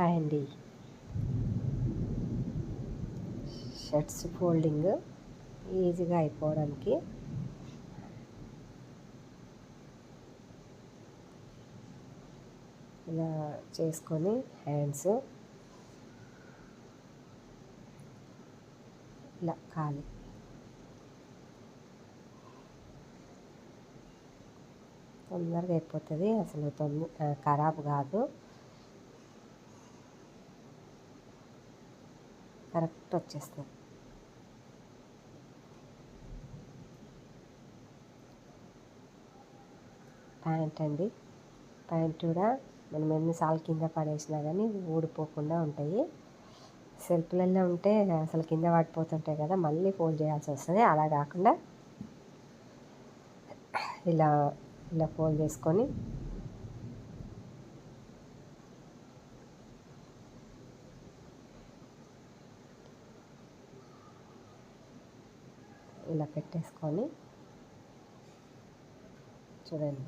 Hi అండి. Shirts folding ఈజీగా అయిపోవడానికి ఇలా చేసుకొని హ్యాండ్స్ ఇలా ఖాళీ తొందరగా అయిపోతుంది. అసలు ఖరాబ్ కాదు, కరెక్ట్ వచ్చేస్తుంది. ప్యాంట్ అండి. ప్యాంట్ కూడా మనం ఎన్నిసార్లు కింద పడేసినా కానీ ఊడిపోకుండా ఉంటాయి. సెల్ఫ్లలో ఉంటే అసలు కింద పడిపోతుంటాయి కదా, మళ్ళీ ఫోల్డ్ చేయాల్సి వస్తుంది. అలా కాకుండా ఇలా ఇలా ఫోల్డ్ చేసుకొని ఇలా పెట్టేసుకొని చూడండి,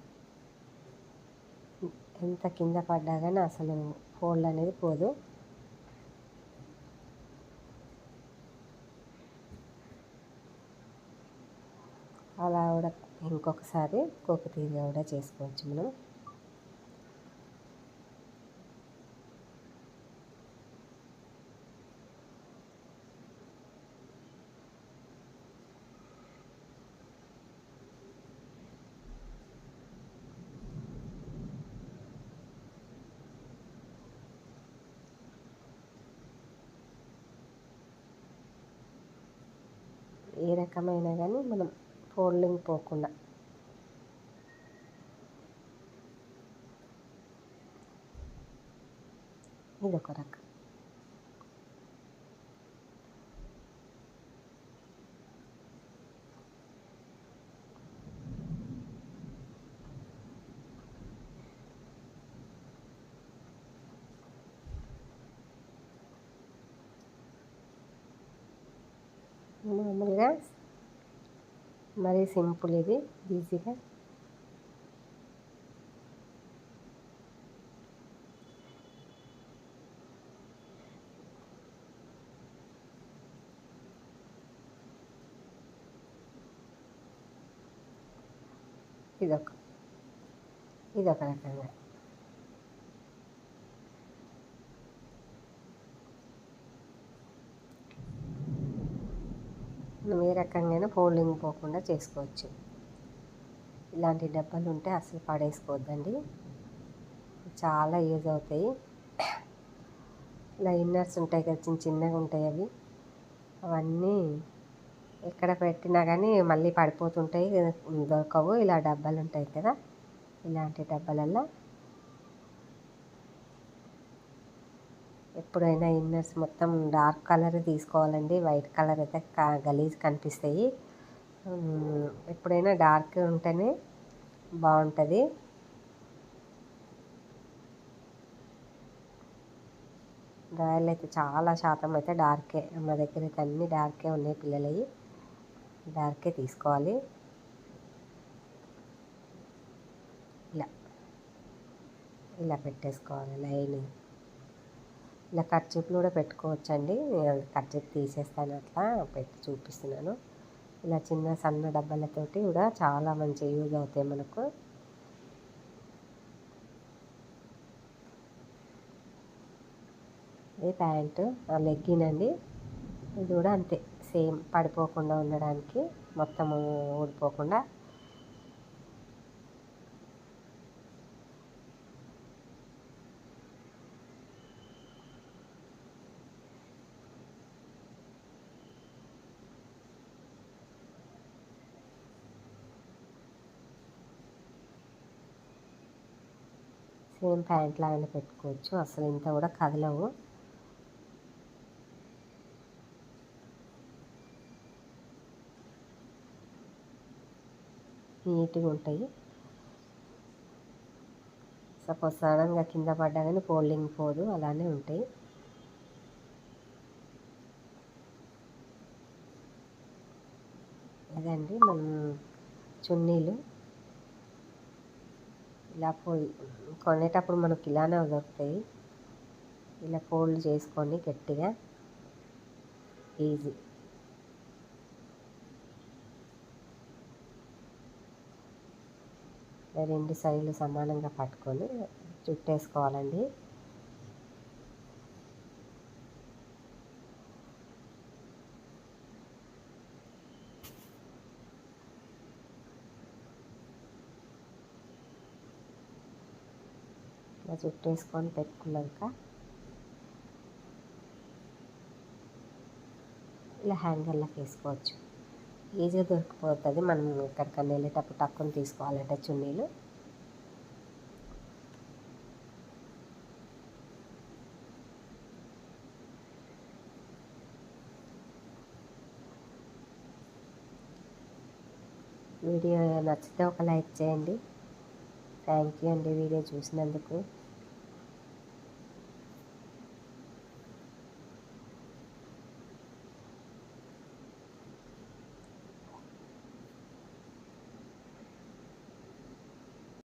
ఎంత కింద పడ్డా కానీ అసలు ఫోల్డ్ అనేది పోదు. అలా కూడా ఇంకొకసారి ఇంకొక తీరుగా కూడా చేసుకోవచ్చు మనం. ఏ రకమైన కానీ మనం ఫోల్డింగ్ పోకుండా ఇదొక రకం. మామూలుగా మరీ సింపుల్, ఇది ఈజీగా ఇదొక రకంగా. మనం ఏ రకంగా ఫోల్డింగ్ పోకుండా చేసుకోవచ్చు. ఇలాంటి డబ్బాలు ఉంటే అసలు పడేసుకోవద్దండి, చాలా యూజ్ అవుతాయి. ఇలా ఇన్నర్స్ ఉంటాయి కదా, చిన్నగా ఉంటాయి అవి, అవన్నీ ఎక్కడ పెట్టినా కానీ మళ్ళీ పడిపోతుంటాయి, దొరకవు. ఇలా డబ్బాలు ఉంటాయి కదా, ఇలాంటి డబ్బాలల్లో ఎప్పుడైనా ఇన్నర్స్ మొత్తం డార్క్ కలర్ తీసుకోవాలండి. వైట్ కలర్ అయితే గలీజ్ కనిపిస్తాయి. ఎప్పుడైనా డార్క్ ఉంటేనే బాగుంటుంది. డ్రాయర్లు అయితే చాలా శాతం అయితే డార్కే, మా దగ్గర అయితే అన్నీ డార్కే ఉన్నాయి. పిల్లలవి డార్కే తీసుకోవాలి. ఇలా ఇలా పెట్టేసుకోవాలి లైన్. ఇలా కర్చీఫ్లు కూడా పెట్టుకోవచ్చండి. కర్చీఫ్ తీసేస్తాను, అట్లా పెట్టి చూపిస్తున్నాను. ఇలా చిన్న సన్న డబ్బాలతోటి కూడా చాలా మంచి యూజ్ అవుతాయి మనకు. ఇది ప్యాంటు, లెగ్గిన్ అండి. ఇది కూడా అంతే, సేమ్ పడిపోకుండా ఉండడానికి, మొత్తము ఊడిపోకుండా. సేమ్ ప్యాంట్ లాగానే పెట్టుకోవచ్చు, అసలు ఇంత కూడా కదలవు. నీట్గా ఉంటాయి. సపోజ్ సడన్గా కింద పడ్డా కానీ ఫోల్డింగ్ పోదు, అలానే ఉంటాయి. అదండి మనం చున్నీలు ఇలా కొనేటప్పుడు మనకి ఇలానే దొరుకుతాయి. ఇలా ఫోల్డ్ చేసుకోండి గట్టిగా, ఈజీ. రెండు సైడ్లు సమానంగా పట్టుకొని చుట్టేసుకోవాలండి. ఇలా చుట్టేసుకొని పెట్టుకున్నాక ఇలా హ్యాంగర్లకు వేసుకోవచ్చు. ఈజీగా దొరికిపోతుంది. మనం ఎక్కడికన్నా వెళ్ళేటప్పుడు టక్కుని తీసుకోవాలంటే చున్నీలు. వీడియో నచ్చితే ఒక లైక్ చేయండి. థ్యాంక్ యూ అండి వీడియో చూసినందుకు.